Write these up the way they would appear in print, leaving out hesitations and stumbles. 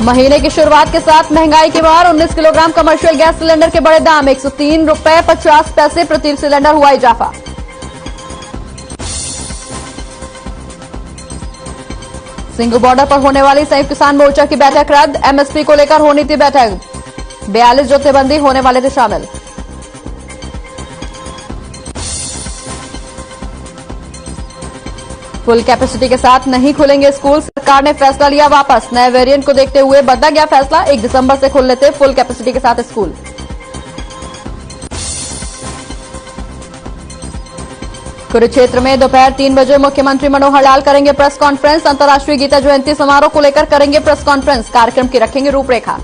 महीने की शुरुआत के साथ महंगाई की मार। 19 किलोग्राम कमर्शियल गैस सिलेंडर के बड़े दाम, 103 रुपए 50 पैसे प्रति सिलेंडर हुआ इजाफा। सिंघू बॉर्डर पर होने वाली संयुक्त किसान मोर्चा की बैठक रद्द। एमएसपी को लेकर होनी थी बैठक, 42 जत्थेबंदी होने वाले थे शामिल। फुल कैपेसिटी के साथ नहीं खुलेंगे स्कूल, सरकार ने फैसला लिया वापस। नए वेरिएंट को देखते हुए बदला गया फैसला, 1 दिसंबर से खुलने थे फुल कैपेसिटी के साथ स्कूल। कुरुक्षेत्र में दोपहर 3 बजे मुख्यमंत्री मनोहर लाल करेंगे प्रेस कॉन्फ्रेंस। अंतर्राष्ट्रीय गीता जयंती समारोह को लेकर करेंगे प्रेस कॉन्फ्रेंस, कार्यक्रम की रखेंगे रूपरेखा।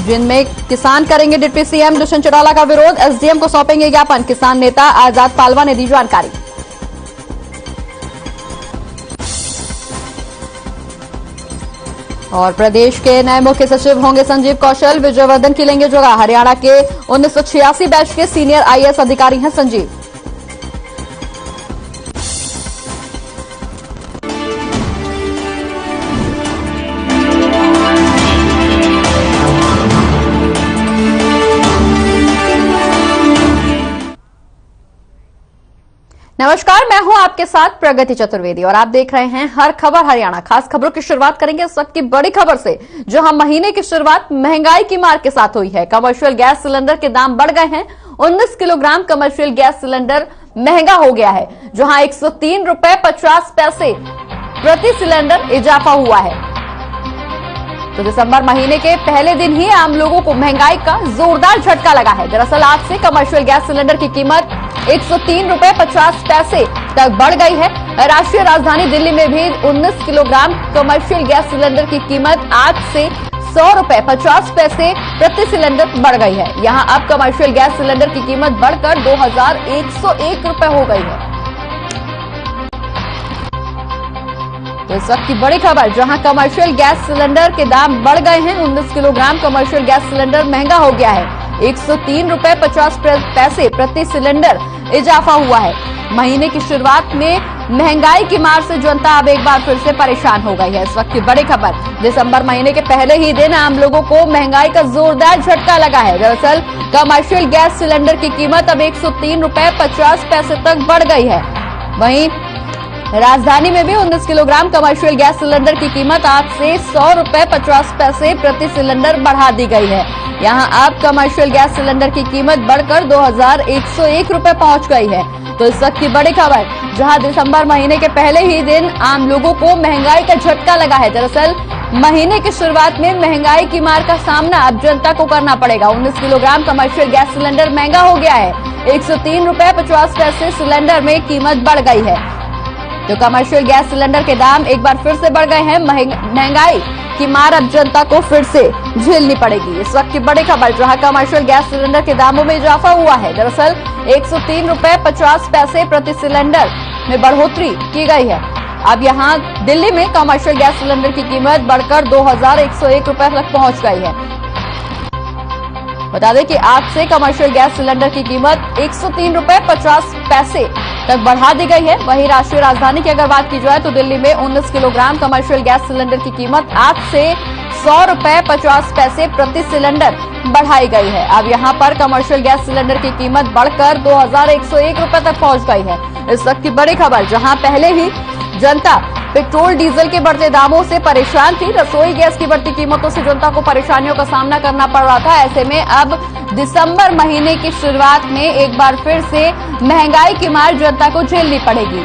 जिन में किसान करेंगे डिप्टी सीएम दुष्यंत चौटाला का विरोध, एसडीएम को सौंपेंगे ज्ञापन। किसान नेता आजाद पालवा ने दी जानकारी। और प्रदेश के नए मुख्य सचिव होंगे संजीव कौशल, विजयवर्धन की लेंगे जगह। हरियाणा के 1986 बैच के सीनियर आईएएस अधिकारी हैं संजीव। नमस्कार, मैं हूं आपके साथ प्रगति चतुर्वेदी और आप देख रहे हैं हर खबर हरियाणा। खास खबरों की शुरुआत करेंगे इस वक्त की बड़ी खबर से, जहां महीने की शुरुआत महंगाई की मार के साथ हुई है। कमर्शियल गैस सिलेंडर के दाम बढ़ गए हैं। 19 किलोग्राम कमर्शियल गैस सिलेंडर महंगा हो गया है, जहां 103 रुपए 50 पैसे प्रति सिलेंडर इजाफा हुआ है। तो दिसंबर महीने के पहले दिन ही आम लोगों को महंगाई का जोरदार झटका लगा है। दरअसल आज से कमर्शियल गैस सिलेंडर की कीमत 103 रुपए 50 पैसे तक बढ़ गई है। राष्ट्रीय राजधानी दिल्ली में भी 19 किलोग्राम कमर्शियल गैस सिलेंडर की कीमत आज से 100 रुपए 50 पैसे प्रति सिलेंडर बढ़ गई है। यहां अब कमर्शियल गैस सिलेंडर की कीमत बढ़कर 2101 रुपए हो गई है। तो इस वक्त की बड़ी खबर, जहां कमर्शियल गैस सिलेंडर के दाम बढ़ गए हैं। 19 किलोग्राम कमर्शियल गैस सिलेंडर महंगा हो गया है। 103 रुपए 50 पैसे प्रति सिलेंडर इजाफा हुआ है। महीने की शुरुआत में महंगाई की मार से जनता अब एक बार फिर से परेशान हो गई है। इस वक्त की बड़ी खबर, दिसंबर महीने के पहले ही दिन आम लोगों को महंगाई का जोरदार झटका लगा है। दरअसल कमर्शियल गैस सिलेंडर की कीमत अब 103 रुपए 50 पैसे तक बढ़ गई है। वहीं राजधानी में भी 19 किलोग्राम कमर्शियल गैस सिलेंडर की कीमत आज से 100 रुपए 50 पैसे प्रति सिलेंडर बढ़ा दी गई है। यहां अब कमर्शियल गैस सिलेंडर की कीमत बढ़कर 2101 रुपए पहुंच गई है। तो इस वक्त की बड़ी खबर, जहां दिसंबर महीने के पहले ही दिन आम लोगों को महंगाई का झटका लगा है। दरअसल महीने की शुरुआत में महंगाई की मार का सामना अब जनता को करना पड़ेगा। 19 किलोग्राम कमर्शियल गैस सिलेंडर महंगा हो गया है। 103 रुपए 50 पैसे सिलेंडर में कीमत बढ़ गई है। तो कमर्शियल गैस सिलेंडर के दाम एक बार फिर से बढ़ गए हैं। महंगाई की मार अब जनता को फिर से झेलनी पड़ेगी। इस वक्त की बड़ी खबर, जहां कमर्शियल गैस सिलेंडर के दामों में इजाफा हुआ है। दरअसल 103 रुपए 50 पैसे प्रति सिलेंडर में बढ़ोतरी की गई है। अब यहां दिल्ली में कमर्शियल गैस सिलेंडर की कीमत बढ़कर 2101 रुपए तक पहुंच गई है। बता दें कि आज से कमर्शियल गैस सिलेंडर की कीमत 103 रुपए 50 पैसे तक बढ़ा दी गई है। वहीं राष्ट्रीय राजधानी की अगर बात की जाए तो दिल्ली में 19 किलोग्राम कमर्शियल गैस सिलेंडर की कीमत आज से 100 रुपए 50 पैसे प्रति सिलेंडर बढ़ाई गई है। अब यहां पर कमर्शियल गैस सिलेंडर की कीमत बढ़कर 2101 रुपए तक पहुंच गई है। इस वक्त की बड़ी खबर, जहां पहले ही जनता पेट्रोल डीजल के बढ़ते दामों से परेशान थी। रसोई गैस की बढ़ती कीमतों से जनता को परेशानियों का सामना करना पड़ रहा था। ऐसे में अब दिसंबर महीने की शुरुआत में एक बार फिर से महंगाई की मार जनता को झेलनी पड़ेगी।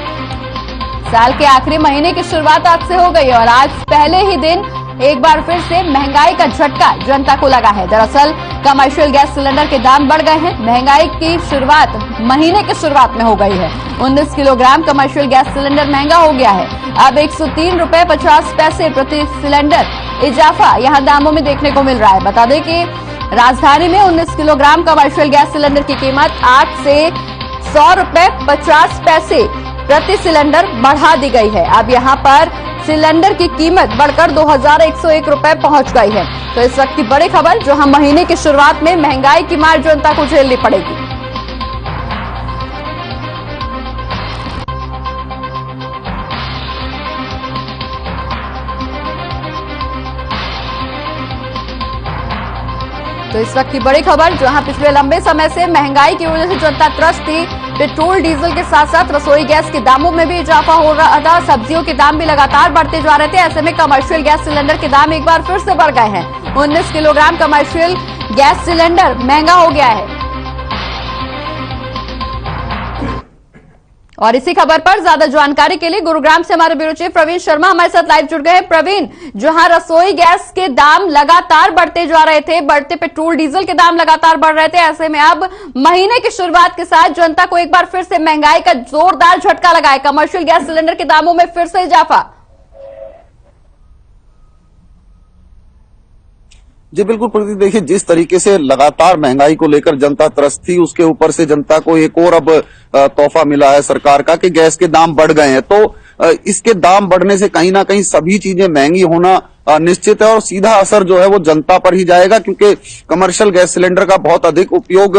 साल के आखिरी महीने की शुरुआत आज से हो गई और आज पहले ही दिन एक बार फिर से महंगाई का झटका जनता को लगा है। दरअसल कमर्शियल गैस सिलेंडर के दाम बढ़ गए हैं। महंगाई की शुरुआत महीने की शुरुआत में हो गई है। 19 किलोग्राम कमर्शियल गैस सिलेंडर महंगा हो गया है। अब 103 रुपए 50 पैसे प्रति सिलेंडर इजाफा यहां दामों में देखने को मिल रहा है। बता दें कि राजधानी में 19 किलोग्राम कमर्शियल गैस सिलेंडर की कीमत आज से 100 रुपए 50 पैसे प्रति सिलेंडर बढ़ा दी गई है। अब यहां पर सिलेंडर की कीमत बढ़कर 2101 रुपए पहुंच गई है। तो इस वक्त की बड़ी खबर, जो हम महीने की शुरुआत में महंगाई की मार जनता को झेलनी पड़ेगी। तो इस वक्त की बड़ी खबर, जहां पिछले लंबे समय से महंगाई की वजह से जनता त्रस्त थी। पेट्रोल डीजल के साथ साथ रसोई गैस के दामों में भी इजाफा हो रहा था। सब्जियों के दाम भी लगातार बढ़ते जा रहे थे। ऐसे में कमर्शियल गैस सिलेंडर के दाम एक बार फिर से बढ़ गए हैं। 19 किलोग्राम कमर्शियल गैस सिलेंडर महंगा हो गया है। और इसी खबर पर ज्यादा जानकारी के लिए गुरुग्राम से हमारे ब्यूरो चीफ प्रवीण शर्मा हमारे साथ लाइव जुड़ गए हैं। प्रवीण, जहां रसोई गैस के दाम लगातार बढ़ते जा रहे थे, बढ़ते पेट्रोल डीजल के दाम लगातार बढ़ रहे थे, ऐसे में अब महीने की शुरुआत के साथ जनता को एक बार फिर से महंगाई का जोरदार झटका लगा है। कमर्शियल गैस सिलेंडर के दामों में फिर से इजाफा। जी बिल्कुल प्रगति, देखिए जिस तरीके से लगातार महंगाई को लेकर जनता त्रस्त थी, उसके ऊपर से जनता को एक और अब तोहफा मिला है सरकार का कि गैस के दाम बढ़ गए हैं। तो इसके दाम बढ़ने से कहीं ना कहीं सभी चीजें महंगी होना निश्चित है और सीधा असर जो है वो जनता पर ही जाएगा, क्योंकि कमर्शियल गैस सिलेंडर का बहुत अधिक उपयोग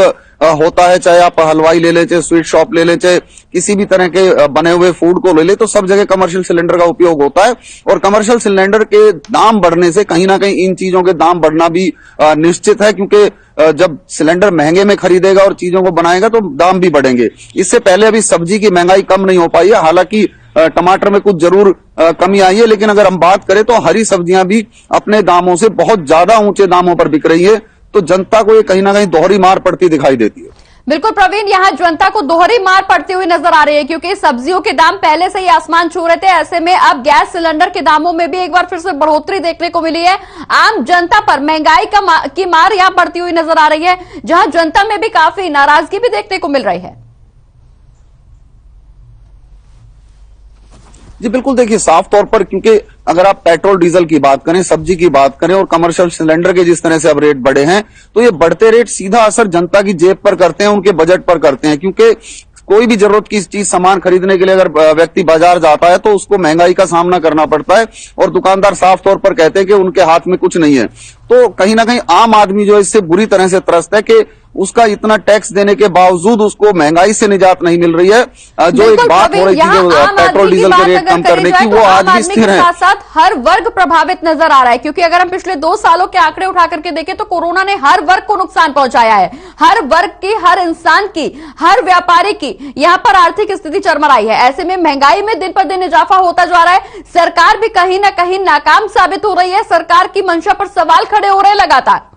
होता है। चाहे आप हलवाई ले ले, चाहे स्वीट शॉप ले ले, चाहे किसी भी तरह के बने हुए फूड को ले ले, तो सब जगह कमर्शियल सिलेंडर का उपयोग होता है। और कमर्शियल सिलेंडर के दाम बढ़ने से कहीं ना कहीं इन चीजों के दाम बढ़ना भी निश्चित है, क्योंकि जब सिलेंडर महंगे में खरीदेगा और चीजों को बनाएगा तो दाम भी बढ़ेंगे। इससे पहले अभी सब्जी की महंगाई कम नहीं हो पाई है, हालांकि टमाटर में कुछ जरूर कमी आई है, लेकिन अगर हम बात करें तो हरी सब्जियां भी अपने दामों से बहुत ज्यादा ऊंचे दामों पर बिक रही है। तो जनता को ये कहीं ना कहीं दोहरी मार पड़ती दिखाई देती है। बिल्कुल प्रवीण, यहाँ जनता को दोहरी मार पड़ती हुई नजर आ रही है, क्योंकि सब्जियों के दाम पहले से ही आसमान छू रहे थे। ऐसे में अब गैस सिलेंडर के दामों में भी एक बार फिर से बढ़ोतरी देखने को मिली है। आम जनता पर महंगाई की मार यहाँ पड़ती हुई नजर आ रही है, जहां जनता में भी काफी नाराजगी भी देखने को मिल रही है। जी बिल्कुल, देखिए साफ तौर पर, क्योंकि अगर आप पेट्रोल डीजल की बात करें, सब्जी की बात करें और कमर्शियल सिलेंडर के जिस तरह से अब रेट बढ़े हैं, तो ये बढ़ते रेट सीधा असर जनता की जेब पर करते हैं, उनके बजट पर करते हैं। क्योंकि कोई भी जरूरत की चीज सामान खरीदने के लिए अगर व्यक्ति बाजार जाता है तो उसको महंगाई का सामना करना पड़ता है और दुकानदार साफ तौर पर कहते हैं कि उनके हाथ में कुछ नहीं है। तो कहीं ना कहीं आम आदमी जो इससे बुरी तरह से त्रस्त है कि उसका इतना टैक्स देने के बावजूद उसको महंगाई से निजात नहीं मिल रही है। जो एक बात हो रही थी जो पेट्रोल डीजल के रेट कम करने की, वो आज भी स्थिर है। साथ साथ हर वर्ग प्रभावित नजर आ रहा है, क्योंकि अगर हम पिछले 2 सालों के आंकड़े उठा करके देखें तो कोरोना ने हर वर्ग को नुकसान पहुंचाया है। हर वर्ग की, हर इंसान की, हर व्यापारी की यहाँ पर आर्थिक स्थिति चरमराई है। ऐसे में महंगाई में दिन पर दिन इजाफा होता जा रहा है। सरकार भी कहीं ना कहीं नाकाम साबित हो रही है। सरकार की मंशा पर सवाल खड़े हो रहे हैं लगातार।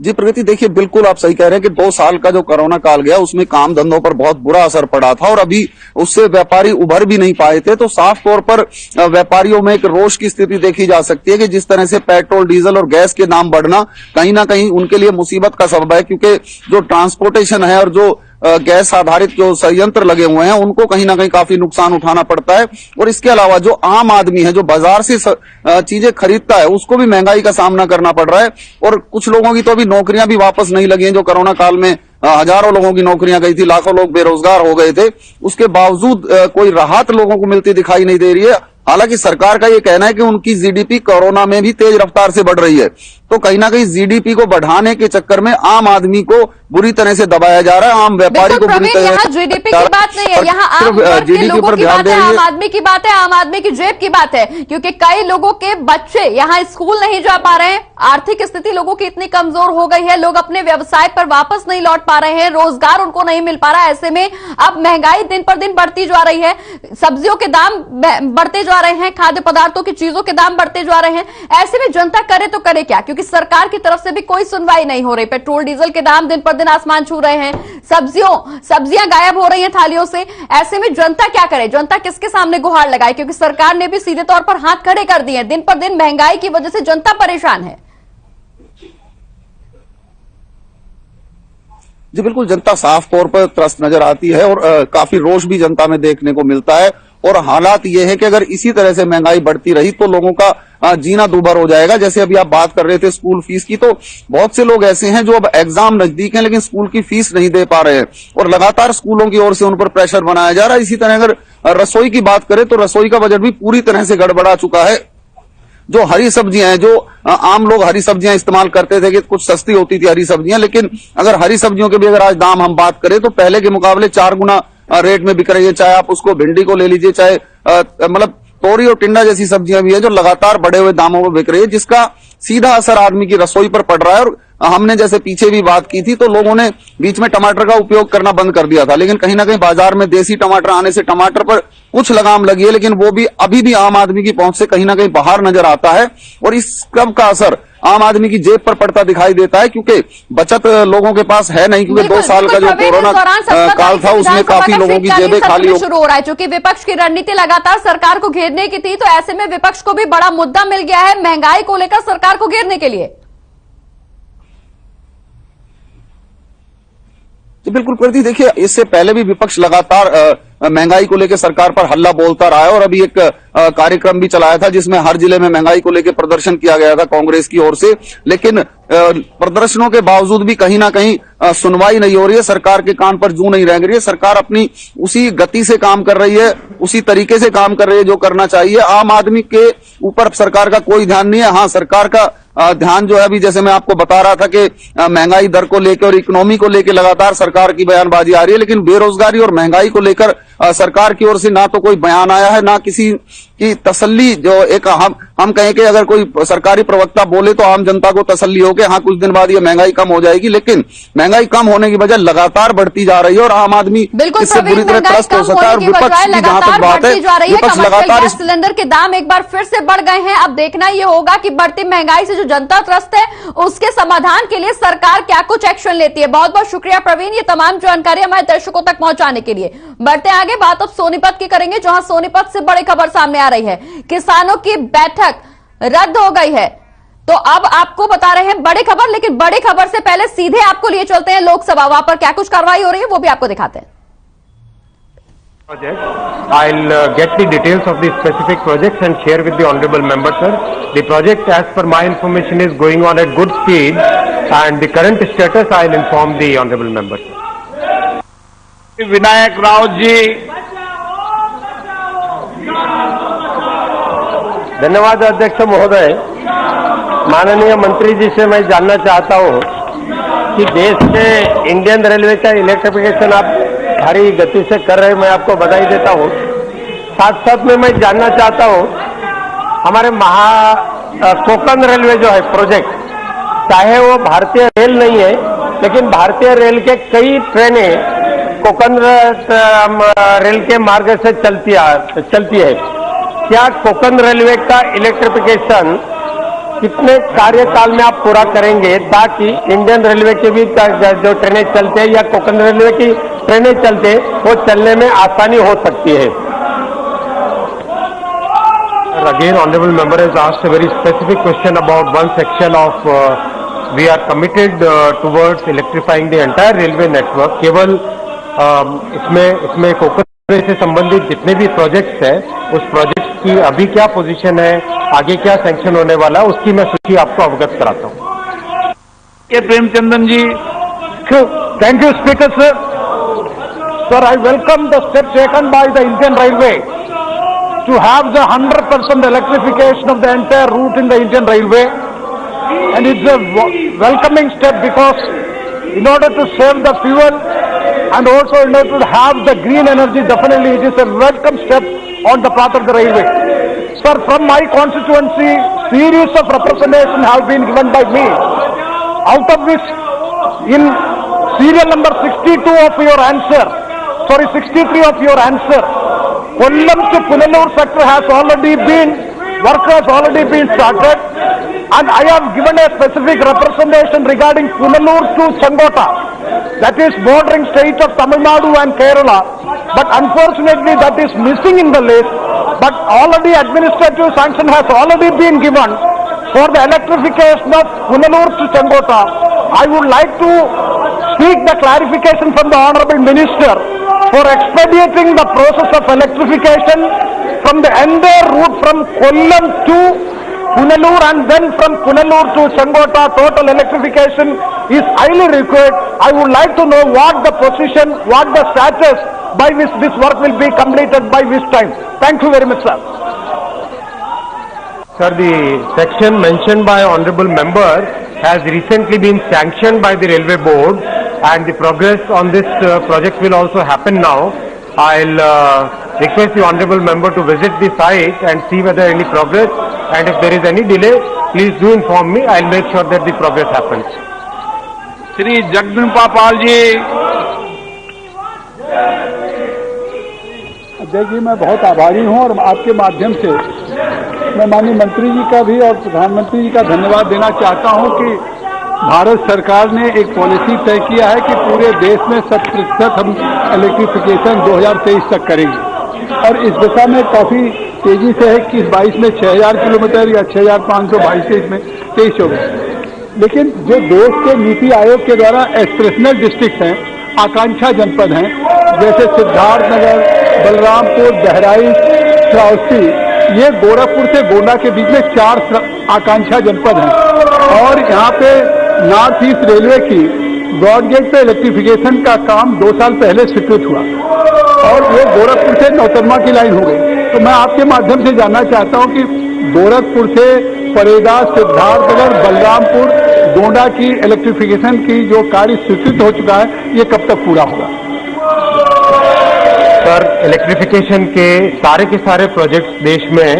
जी प्रगति, देखिए बिल्कुल आप सही कह रहे हैं कि 2 साल का जो कोरोना काल गया उसमें काम धंधों पर बहुत बुरा असर पड़ा था और अभी उससे व्यापारी उभर भी नहीं पाए थे। तो साफ तौर पर व्यापारियों में एक रोष की स्थिति देखी जा सकती है कि जिस तरह से पेट्रोल डीजल और गैस के दाम बढ़ना कहीं ना कहीं उनके लिए मुसीबत का सबब है, क्योंकि जो ट्रांसपोर्टेशन है और जो गैस आधारित जो संयंत्र लगे हुए हैं उनको कहीं ना कहीं काफी नुकसान उठाना पड़ता है। और इसके अलावा जो आम आदमी है जो बाजार से चीजें खरीदता है उसको भी महंगाई का सामना करना पड़ रहा है। और कुछ लोगों की तो अभी नौकरियां भी वापस नहीं लगी हैं। जो कोरोना काल में हजारों लोगों की नौकरियां गई थी, लाखों लोग बेरोजगार हो गए थे, उसके बावजूद कोई राहत लोगों को मिलती दिखाई नहीं दे रही है। हालांकि सरकार का यह कहना है कि उनकी जीडीपी कोरोना में भी तेज रफ्तार से बढ़ रही है। तो कहीं ना कहीं जीडीपी को बढ़ाने के चक्कर में आम आदमी को बुरी तरह से दबाया जा रहा है, आम व्यापारी को बुरी तरह से। जीडीपी की बात नहीं है, यहाँ आम वर्ग के लोगों की बात है, आम आदमी की बात है, आम आदमी की जेब की बात है। क्योंकि कई लोगों के बच्चे यहाँ स्कूल नहीं जा पा रहे हैं, आर्थिक स्थिति लोगों की इतनी कमजोर हो गई है, लोग अपने व्यवसाय पर वापस नहीं लौट पा रहे हैं, रोजगार उनको नहीं मिल पा रहा है। ऐसे में अब महंगाई दिन पर दिन बढ़ती जा रही है, सब्जियों के दाम बढ़ते जा रहे हैं, खाद्य पदार्थों की चीजों के दाम बढ़ते जा रहे हैं। ऐसे में जनता करे तो करे क्या, क्योंकि सरकार की तरफ से भी कोई सुनवाई नहीं हो रही। पेट्रोल डीजल के दाम दिन पर दिन आसमान छू रहे हैं, सब्जियां गायब हो रही हैं थालियों से। ऐसे में जनता क्या करे, जनता किसके सामने गुहार लगाए, क्योंकि सरकार ने भी सीधे तौर पर हाथ खड़े कर दिए हैं। दिन पर दिन महंगाई की वजह से जनता परेशान है। जी बिल्कुल, जनता साफ तौर पर त्रस्त नजर आती है और काफी रोष भी जनता में देखने को मिलता है। और हालात ये है कि अगर इसी तरह से महंगाई बढ़ती रही तो लोगों का जीना दूभर हो जाएगा। जैसे अभी आप बात कर रहे थे स्कूल फीस की, तो बहुत से लोग ऐसे हैं जो अब एग्जाम नजदीक हैं लेकिन स्कूल की फीस नहीं दे पा रहे हैं और लगातार स्कूलों की ओर से उन पर प्रेशर बनाया जा रहा है। इसी तरह अगर रसोई की बात करें तो रसोई का बजट भी पूरी तरह से गड़बड़ा चुका है। जो हरी सब्जियां हैं, जो आम लोग हरी सब्जियां इस्तेमाल करते थे कि कुछ सस्ती होती थी हरी सब्जियां, लेकिन अगर हरी सब्जियों के भी अगर आज दाम हम बात करें तो पहले के मुकाबले 4 गुना रेट में बिक रही है। चाहे आप उसको भिंडी को ले लीजिए, चाहे मतलब तोरी और टिंडा जैसी सब्जियां भी है जो लगातार बढ़े हुए दामों में बिक रही है, जिसका सीधा असर आदमी की रसोई पर पड़ रहा है। और हमने जैसे पीछे भी बात की थी तो लोगों ने बीच में टमाटर का उपयोग करना बंद कर दिया था, लेकिन कहीं ना कहीं बाजार में देसी टमाटर आने से टमाटर पर कुछ लगाम लगी है, लेकिन वो भी अभी भी आम आदमी की पहुंच से कहीं ना कहीं बाहर नजर आता है। और इस सब का असर आम आदमी की जेब पर पड़ता दिखाई देता है, क्योंकि बचत लोगों के पास है नहीं, क्योंकि 2 साल का जो कोरोना काल था उसमें काफी लोगों की जेबें खाली शुरू हो रहा है। चूंकि विपक्ष की रणनीति लगातार सरकार को घेरने की थी, तो ऐसे में विपक्ष को भी बड़ा मुद्दा मिल गया है महंगाई को लेकर सरकार को घेरने के लिए। तो बिल्कुल प्रति, देखिए इससे पहले भी विपक्ष लगातार महंगाई को लेकर सरकार पर हल्ला बोलता रहा है, और अभी एक कार्यक्रम भी चलाया था जिसमें हर जिले में महंगाई को लेकर प्रदर्शन किया गया था कांग्रेस की ओर से। लेकिन प्रदर्शनों के बावजूद भी कहीं ना कहीं सुनवाई नहीं हो रही है, सरकार के कान पर जूं नहीं रह रही है। सरकार अपनी उसी गति से काम कर रही है, उसी तरीके से काम कर रही है जो करना चाहिए। आम आदमी के ऊपर सरकार का कोई ध्यान नहीं है। हाँ, सरकार का ध्यान जो है, अभी जैसे मैं आपको बता रहा था कि महंगाई दर को लेकर और इकोनॉमी को लेकर लगातार सरकार की बयानबाजी आ रही है, लेकिन बेरोजगारी और महंगाई को लेकर सरकार की ओर से ना तो कोई बयान आया है, ना किसी की तसल्ली। जो एक हम कहें कि अगर कोई सरकारी प्रवक्ता बोले तो आम जनता को तसल्ली हो कि हाँ कुछ दिन बाद ये महंगाई कम हो जाएगी, लेकिन महंगाई कम होने की बजाय लगातार बढ़ती जा रही है और आम आदमी इससे बुरी तरह त्रस्त हो सकता है। और विपक्ष की जहां तक बात है, विपक्ष लगातार सिलेंडर के दाम एक बार फिर से बढ़ गए हैं। अब देखना ये होगा कि बढ़ती महंगाई से जो जनता त्रस्त है उसके समाधान के लिए सरकार क्या कुछ एक्शन लेती है। बहुत बहुत शुक्रिया प्रवीण, ये तमाम जानकारी हमारे दर्शकों तक पहुंचाने के लिए। बढ़ते आगे, बात अब सोनीपत की करेंगे, जहां सोनीपत से बड़ी खबर सामने आ रही है। किसानों की बैठक रद्द हो गई है, तो अब आपको बता रहे हैं बड़ी खबर। लेकिन बड़ी खबर से पहले सीधे आपको लिए चलते हैं लोकसभा, वहां पर क्या कुछ कार्रवाई हो रही है वो भी आपको दिखाते हैं। I'll get the details of the specific projects and share with the honorable member, sir. The project, as per my information, is going on at good speed, and the current status I'll inform the honorable member, sir. Vinayak Rao ji, धन्यवाद अध्यक्ष महोदय। माननीय मंत्री जी से मैं जानना चाहता हूं कि देश में इंडियन रेलवे का इलेक्ट्रिफिकेशन आप भारी गति से कर रहे हैं, मैं आपको बधाई देता हूं। साथ साथ में मैं जानना चाहता हूं हमारे कोंकण रेलवे जो है प्रोजेक्ट, चाहे वो भारतीय रेल नहीं है, लेकिन भारतीय रेल के कई ट्रेनें कोंकण रेल के मार्ग से चलती है। क्या कोंकण रेलवे का इलेक्ट्रिफिकेशन कितने कार्यकाल में आप पूरा करेंगे, ताकि इंडियन रेलवे के भी जो ट्रेनें चलते हैं या कोंकण रेलवे की ट्रेनें चलते वो चलने में आसानी हो सकती है। Again, honorable member has asked a very specific question about one section of we are committed towards electrifying the entire railway network. केवल इसमें कोंकण से संबंधित जितने भी प्रोजेक्ट्स हैं, उस प्रोजेक्ट की अभी क्या पोजीशन है, आगे क्या सैंक्शन होने वाला है, उसकी मैं सूची आपको अवगत कराता हूं। के प्रेमचंदन जी। Thank you, Speaker, sir. Sir, I welcome the step taken by the Indian Railway to have the 100% electrification of the entire route in the Indian Railway, and it's a welcoming step because in order to save the fuel and also in order to have the green energy, definitely it is a welcome step on the part of the railway. Sir, from my constituency, series of representation have been given by me, out of which in serial number 62 of your answer, 63 of your answer, Kollam to Punalur sector has already been, work has already been started, and I have given a specific representation regarding Punalur to Changota, that is bordering state of Tamil Nadu and Kerala, but unfortunately that is missing in the list, but already administrative sanction has already been given for the electrification of Punalur to Changota. I would like to seek the clarification from the Honorable Minister for expediting the process of electrification from the entire route from Kollam to Punalur and then from Punalur to Changota. Total electrification is highly required. I would like to know what the position, what the status by which this work will be completed by which time. Thank you very much, sir. Sir, the section mentioned by honorable member has recently been sanctioned by the railway board, and the progress on this project will also happen now. I'll request the honorable member to visit the site and see whether any progress, and if there is any delay, please do inform me. I'll make sure that the progress happens. Shri Jagdamba Pal ji. अध्यक्ष जी, मैं बहुत आभारी हूं और आपके माध्यम से मैं माननीय मंत्री जी का भी और प्रधानमंत्री जी का धन्यवाद देना चाहता हूं कि भारत सरकार ने एक पॉलिसी तय किया है कि पूरे देश में 100% हम इलेक्ट्रिफिकेशन 2023 तक करेंगे और इस दिशा में काफी तेजी से है कि 22 में 6000 किलोमीटर या 6522 में 23 हो गए। लेकिन जो देश के नीति आयोग के द्वारा एस्पिरेशनल डिस्ट्रिक्ट हैं, आकांक्षा जनपद हैं, जैसे सिद्धार्थनगर, बलरामपुर, बहराइच, श्रावस्ती, ये गोरखपुर से गोंडा के बीच में 4 आकांक्षा जनपद हैं और यहाँ पे नॉर्थ ईस्ट रेलवे की ब्रॉडगेज पे इलेक्ट्रिफिकेशन का काम 2 साल पहले स्वीकृत हुआ और वो गोरखपुर से नौतरमा की लाइन हो गई। तो मैं आपके माध्यम से जानना चाहता हूँ कि गोरखपुर से फरेदा, सिद्धार्थनगर, बलरामपुर, गोंडा की इलेक्ट्रिफिकेशन की जो कार्य स्वीकृत हो चुका है, ये कब तक पूरा होगा? सर, इलेक्ट्रिफिकेशन के सारे प्रोजेक्ट्स देश में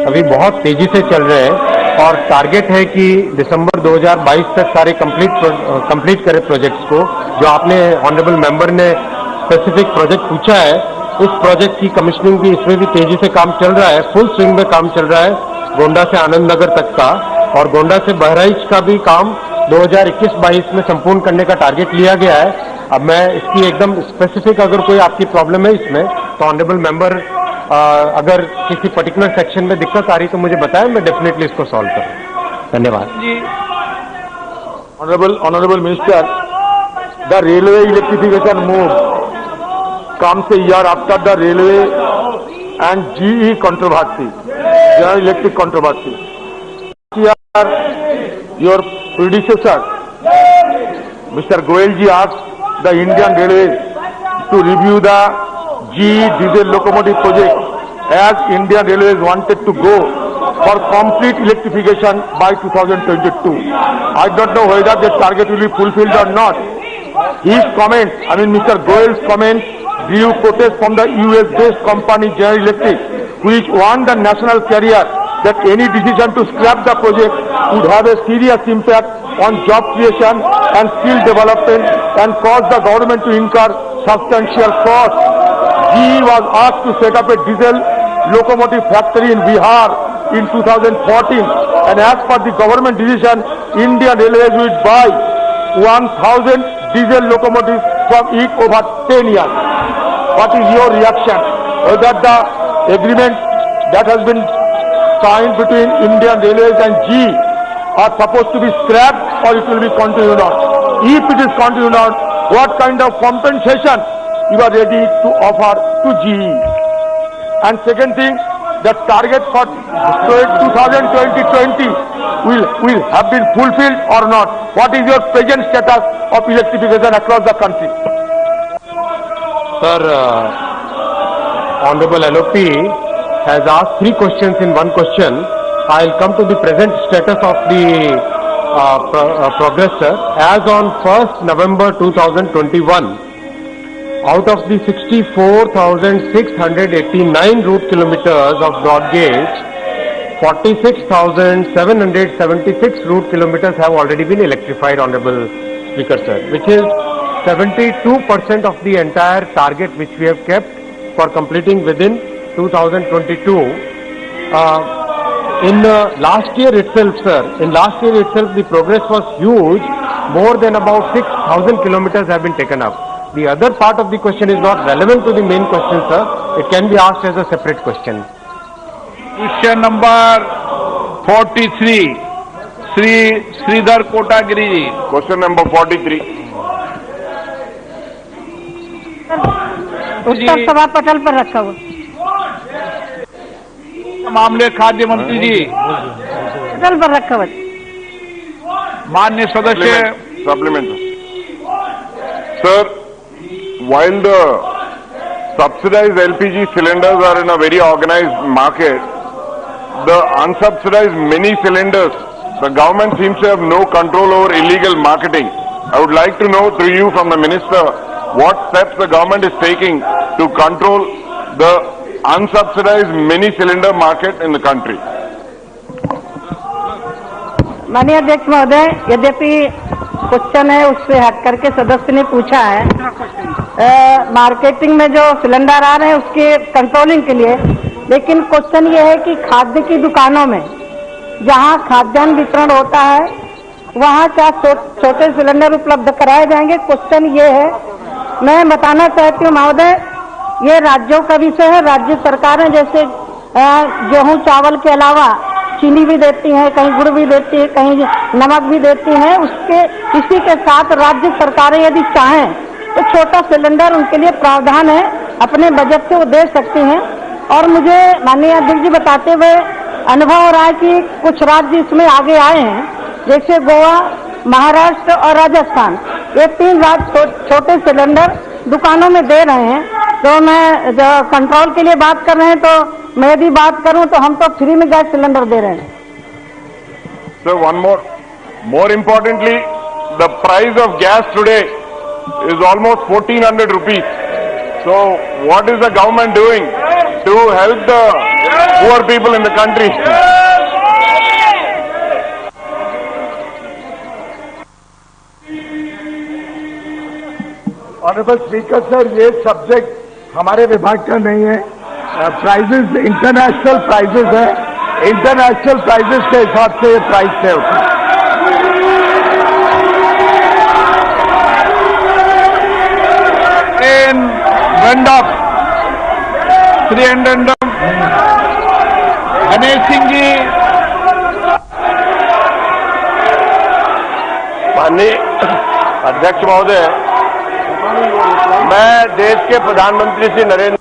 अभी बहुत तेजी से चल रहे हैं और टारगेट है कि दिसंबर 2022 तक सारे कंप्लीट करें प्रोजेक्ट्स को। जो आपने ऑनरेबल मेंबर ने स्पेसिफिक प्रोजेक्ट पूछा है, उस प्रोजेक्ट की कमिश्निंग भी इसमें भी तेजी से काम चल रहा है, फुल स्विंग में काम चल रहा है, गोंडा से आनंद नगर तक का, और गोंडा से बहराइच का भी काम 2021-22 में संपूर्ण करने का टारगेट लिया गया है। अब मैं इसकी एकदम स्पेसिफिक अगर कोई आपकी प्रॉब्लम है इसमें, तो ऑनरेबल मेंबर अगर किसी पर्टिकुलर सेक्शन में दिक्कत आ रही तो मुझे बताएं, मैं डेफिनेटली इसको सॉल्व करूँ। धन्यवाद जी। Honorable Minister, the railway electrification move comes a year after the railway and GE controversy, General Electric controversy. Your predecessor, Mr. Goyal ji, asked the Indian Railways to review the GE diesel locomotive project as Indian Railways wanted to go for complete electrification by 2022. I don't know whether the target will be fulfilled or not. His comment, Mr. Goyal's comment, drew protest from the US-based company General Electric, which warned the national carrier that any decision to scrap the project would have a serious impact on job creation and skill development and cause the government to incur substantial costs. GE was asked to set up a diesel locomotive factory in Bihar in 2014, and as per the government decision, Indian Railways will buy 1,000 diesel locomotives from it over 10 years. What is your reaction? Whether the agreement that has been signed between Indian Railways and GE are supposed to be scrapped or it will be continued on? If it is continued on, what kind of compensation you are ready to offer to GE? And second thing, the target for 2020 will have been fulfilled or not? What is your present status of electrification across the country? Sir, Honorable LOP has asked 3 questions in one question. I'll come to the present status of the progress, sir. As on 1st November 2021, out of the 64,689 route kilometers of broad gauge, 46,776 route kilometers have already been electrified, Honorable Speaker, sir, which is 72% of the entire target which we have kept for completing within 2022. In last year itself, sir, the progress was huge. More than about 6,000 kilometers have been taken up. The other part of the question is not relevant to the main question, sir. It can be asked as a separate question. Question number 43, Sri Sridhar Kotagiri ji. Question number 43. उत्तर सभा पटल पर रखा हुआ मामले खाद्य मंत्री जी, पटल पर रखा हुआ। माननीय सदस्य। Supplement. Sir, while the subsidized LPG cylinders are in a very organized market, the unsubsidized mini cylinders, the government seems to have no control over illegal marketing. I would like to know through you from the minister what steps the government is taking to control the unsubsidized mini cylinder market in the country. माननीय अध्यक्ष महोदय, यद्यपि question है उससे हट करके सदस्य ने पूछा है मार्केटिंग में जो सिलेंडर आ रहे हैं उसके कंट्रोलिंग के लिए, लेकिन क्वेश्चन ये है कि खाद्य की दुकानों में जहां खाद्यान्न वितरण होता है वहां क्या छोटे सिलेंडर उपलब्ध कराए जाएंगे? क्वेश्चन ये है। मैं बताना चाहती हूँ महोदय, ये राज्यों का विषय है। राज्य सरकारें जैसे गेहूं चावल के अलावा चीनी भी देती हैं, कहीं गुड़ भी देती है, कहीं नमक भी देती हैं। इसी के साथ राज्य सरकारें यदि चाहें तो छोटा सिलेंडर उनके लिए प्रावधान है, अपने बजट से वो दे सकती हैं। और मुझे माननीय अध्यक्ष जी बताते हुए अनुभव हो रहा है कि कुछ राज्य इसमें आगे आए हैं, जैसे गोवा, महाराष्ट्र और राजस्थान। ये 3 राज्य छोटे सिलेंडर दुकानों में दे रहे हैं। तो मैं जो कंट्रोल के लिए बात कर रहे हैं, तो मैं भी बात करूं तो हम तो फ्री में गैस सिलेंडर दे रहे हैं। So one more importantly, the price of gas today is almost 1400 rupees. So what is the government doing to help the poor people in the country? Honourable speaker sir, ये subject हमारे विभाग का नहीं है। Prices international prices है, international prices के हिसाब से ये प्राइस तय होती है। went up 300 Ganesh Singh ji. माननीय अध्यक्ष महोदय, मैं देश के प्रधानमंत्री श्री नरेंद्र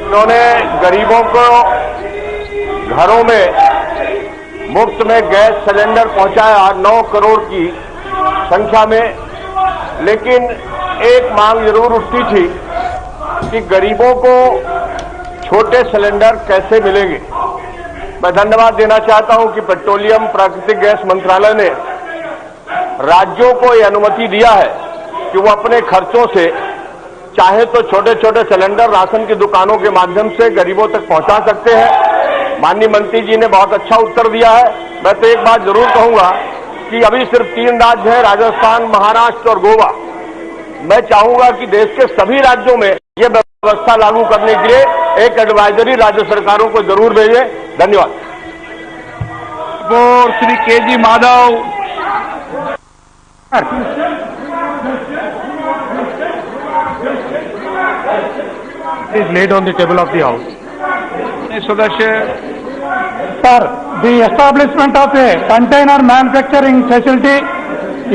उन्होंने गरीबों को घरों में मुफ्त में गैस सिलेंडर पहुंचाया 9 करोड़ की संख्या में, लेकिन एक मांग जरूर उठती थी कि गरीबों को छोटे सिलेंडर कैसे मिलेंगे। मैं धन्यवाद देना चाहता हूं कि पेट्रोलियम प्राकृतिक गैस मंत्रालय ने राज्यों को यह अनुमति दिया है कि वो अपने खर्चों से चाहे तो छोटे छोटे सिलेंडर राशन की दुकानों के माध्यम से गरीबों तक पहुंचा सकते हैं। माननीय मंत्री जी ने बहुत अच्छा उत्तर दिया है। मैं तो एक बात जरूर कहूंगा कि अभी सिर्फ 3 राज्य हैं, राजस्थान, महाराष्ट्र और गोवा। मैं चाहूंगा कि देश के सभी राज्यों में ये व्यवस्था लागू करने के लिए एक एडवाइजरी राज्य सरकारों को जरूर भेजें। धन्यवाद। और Shri KG. Madhav. is laid on the table of the House. सदस्य। Sir, the establishment of a container manufacturing facility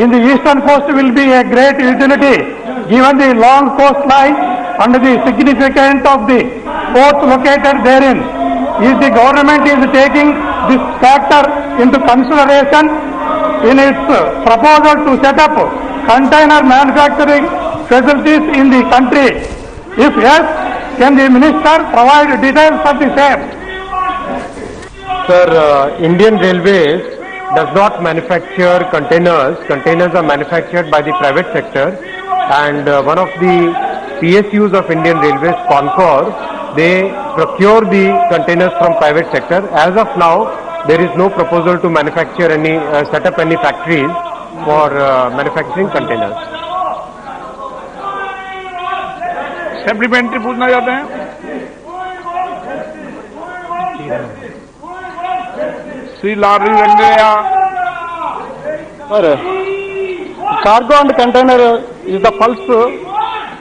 in the eastern coast will be a great utility given the long coastline and the significance of the ports located therein. If the government is taking this factor into consideration in its proposal to set up container manufacturing facilities in the country, if yes, can the minister provide details of the same? Sir, Indian Railways does not manufacture containers. Containers are manufactured by the private sector, and one of the PSUs of Indian Railways, Concor, they procure the containers from private sector. As of now, there is no proposal to manufacture any, set up any factories for manufacturing containers. Supplementary पूछना चाहते हैं? श्री लारी Rangaiah. Sir, cargo and container is the pulse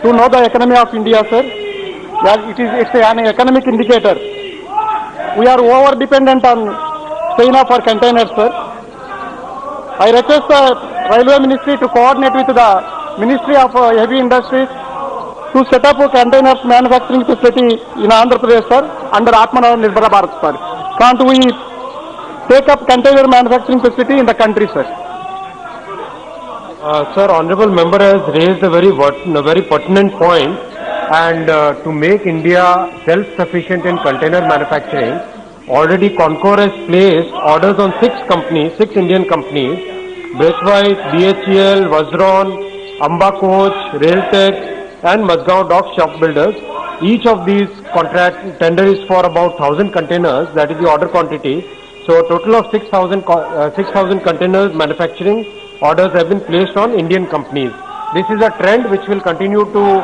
to know the economy of India, sir. It's an economic indicator. We are over dependent on China for containers, sir. I request the Railway Ministry to coordinate with the Ministry of Heavy Industries to set up a containers manufacturing facility in Andhra Pradesh, sir, under Atmanirbhar Bharat, sir. Can't we take up container manufacturing facility in the country, sir? Sir, honourable member has raised a very pertinent point, and to make India self-sufficient in container manufacturing, already Concor has placed orders on 6 Indian companies, Braithwaite, BHEL, Vazron, Amba Coach, Railtech, and Mazgaon Dock Shop Builders. Each of these contract tender is for about 1,000 containers. That is the order quantity. So total of 6,000 containers manufacturing orders have been placed on Indian companies. This is a trend which will continue to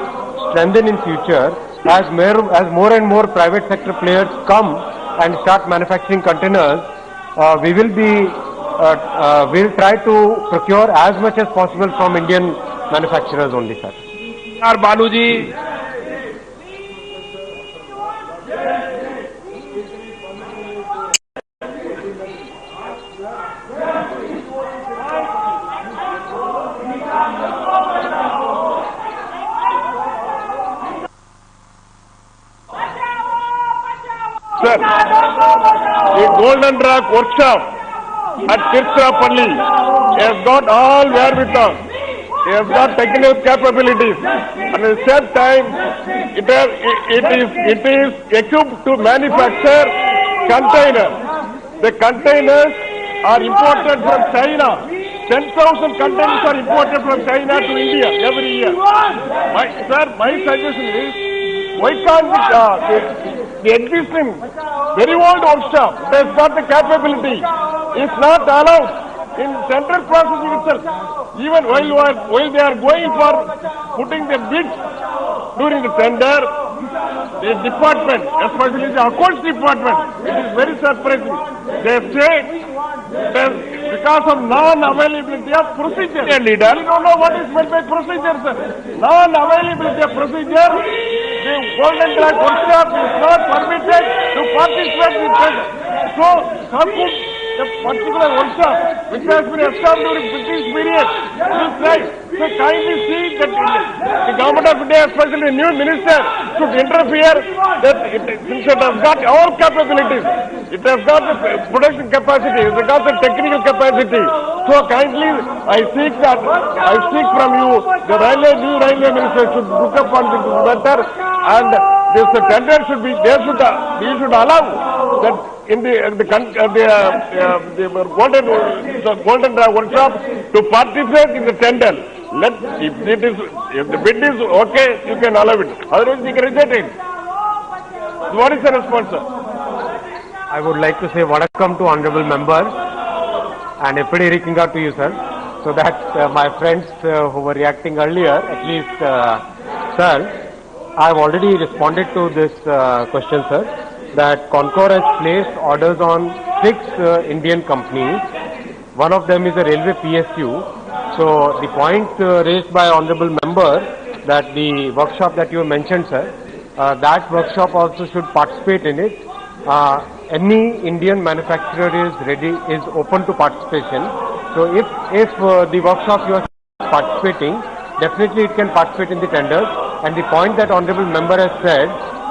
strengthen in future as more and more private sector players come and start manufacturing containers. We will try to procure as much as possible from Indian manufacturers only, sir. Baluji Sir, the Golden Rock workshop at Tirupalli has got all wherewithal. It has got technical capabilities, and at the same time, it is equipped to manufacture containers. The containers are imported from China. 10,000 containers are imported from China to India every year. My suggestion is, why can't the existing very old workshop that has got the capability is not allowed in central processing itself? Even while they are going for putting the bids during the tender, the department, especially the accounts department, it is very surprising. They say that because of non-availability of procedure. Leader, we don't know what is meant by procedure, sir. Non-availability of procedure, the Golden Rock workshop is not permitted to participate in tender. So, how could a particular workshop, which has been established during British period, will try? So, kindly see that the government of India, especially the new minister, should interfere that since it has got all capabilities, it has got the production capacity, it has got the technical capacity. So kindly, I seek from you, the new railway minister should look upon this matter, and this tender should be, we should allow that in the Golden Workshop to participate in the tender. If the bid is okay, you can allow it. Otherwise, you can reject it. What is the response, sir? I would like to say vanakkam to honorable members and eppadi irikkinga to you, sir. So that my friends who were reacting earlier, at least, sir, I have already responded to this question, sir, that Concor has placed orders on 6 Indian companies. One of them is a railway PSU. So the point raised by honorable member that the workshop that you mentioned, sir, that workshop also should participate in it. Any Indian manufacturer is open to participation. So if the workshop you are participating, definitely it can participate in the tenders. And the point that honorable member has said,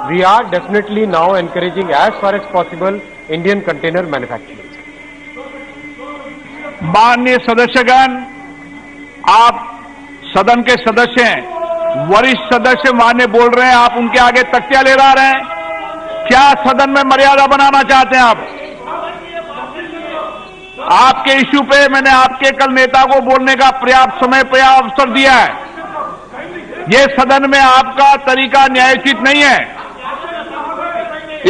we are definitely now encouraging as far as possible Indian container manufacturers. माननीय सदस्यगण, आप सदन के सदस्य हैं, वरिष्ठ सदस्य माननीय बोल रहे हैं, आप उनके आगे तख्तियां ले रहे हैं। क्या सदन में मर्यादा बनाना चाहते हैं आप? आपके इश्यू पे मैंने आपके कल नेता को बोलने का पर्याप्त समय पर्याप्त अवसर दिया है। ये सदन में आपका तरीका न्यायोचित नहीं है।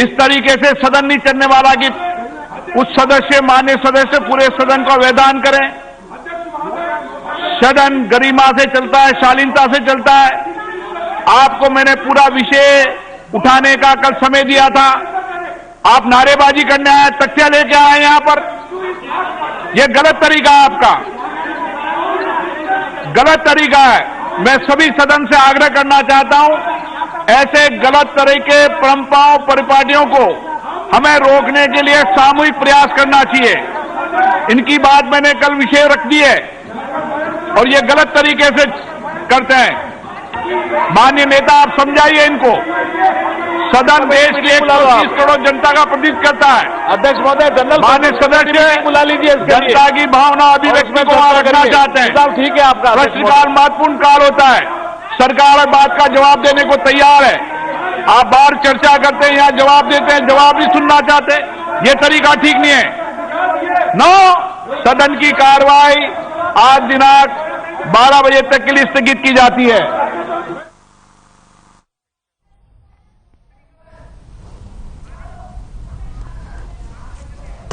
इस तरीके से सदन नहीं चलने वाला कि उस सदस्य, माननीय सदस्य पूरे सदन का वैधान करें। सदन गरिमा से चलता है, शालीनता से चलता है। आपको मैंने पूरा विषय उठाने का कल समय दिया था, आप नारेबाजी करने आए, तथ्य लेके आए यहां पर। यह गलत तरीका है आपका, गलत तरीका है। मैं सभी सदन से आग्रह करना चाहता हूं, ऐसे गलत तरीके परंपराओं परिपाटियों को हमें रोकने के लिए सामूहिक प्रयास करना चाहिए। इनकी बात मैंने कल विषय रख दी है और ये गलत तरीके से करते हैं। माननीय नेता, आप समझाइए इनको। सदन देश की 130 करोड़ जनता का प्रतिनिधित्व करता है। अध्यक्ष महोदय, जनरल माननीय सदस्य बुला लीजिए। जनता की भावना अभिव्यक्ति को वहां रखना चाहते हैं। ठीक है, आपका प्रश्नकाल महत्वपूर्ण काल होता है, सरकार बात का जवाब देने को तैयार है। आप बाहर चर्चा करते हैं, यहाँ जवाब देते हैं, जवाब नहीं सुनना चाहते। ये तरीका ठीक नहीं है। 9 सदन की कार्रवाई आज दिनांक 12 बजे तक के लिए स्थगित की जाती है।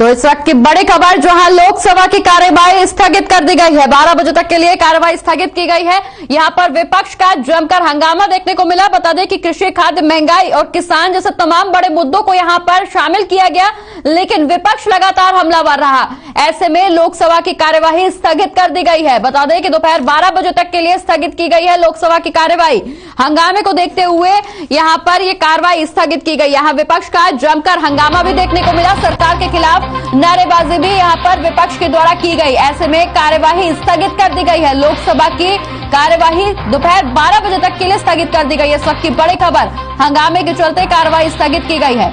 तो इस वक्त की बड़ी खबर, जहां लोकसभा की कार्यवाही स्थगित कर दी गई है। 12 बजे तक के लिए कार्यवाही स्थगित की गई है। यहां पर विपक्ष का जमकर हंगामा देखने को मिला। बता दें कि कृषि, खाद्य, महंगाई और किसान जैसे तमाम बड़े मुद्दों को यहां पर शामिल किया गया, लेकिन विपक्ष लगातार हमलावर रहा। ऐसे में लोकसभा की कार्यवाही स्थगित कर दी गई है। बता दें कि दोपहर 12 बजे तक के लिए स्थगित की गई है लोकसभा की कार्यवाही। हंगामे को देखते हुए यहां पर यह कार्यवाही स्थगित की गई। यहां विपक्ष का जमकर हंगामा भी देखने को मिला। सरकार के खिलाफ नारेबाजी भी यहां पर विपक्ष के द्वारा की गई। ऐसे में कार्यवाही स्थगित कर दी गई है। लोकसभा की कार्यवाही दोपहर 12 बजे तक के लिए स्थगित कर दी गई है। इस वक्त की बड़ी खबर, हंगामे के चलते कार्यवाही स्थगित की गई है।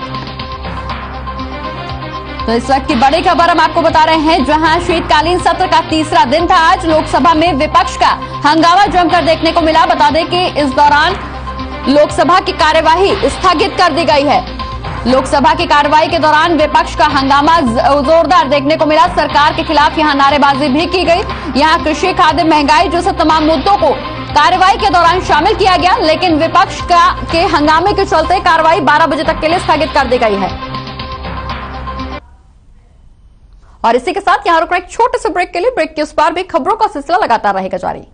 तो इस वक्त की बड़ी खबर हम आपको बता रहे हैं, जहां शीतकालीन सत्र का तीसरा दिन था आज। लोकसभा में विपक्ष का हंगामा जमकर देखने को मिला। बता दें कि इस दौरान लोकसभा की कार्यवाही स्थगित कर दी गई है। लोकसभा की कार्रवाई के दौरान विपक्ष का हंगामा जोरदार देखने को मिला। सरकार के खिलाफ यहां नारेबाजी भी की गई। यहां कृषि, खाद्य, महंगाई जैसे तमाम मुद्दों को कार्रवाई के दौरान शामिल किया गया, लेकिन विपक्ष के हंगामे के चलते कार्रवाई 12 बजे तक के लिए स्थगित कर दी गई है। और इसी के साथ यहां रुकना एक छोटे से ब्रेक के लिए। ब्रेक के उस पार भी खबरों का सिलसिला लगातार रहेगा जारी।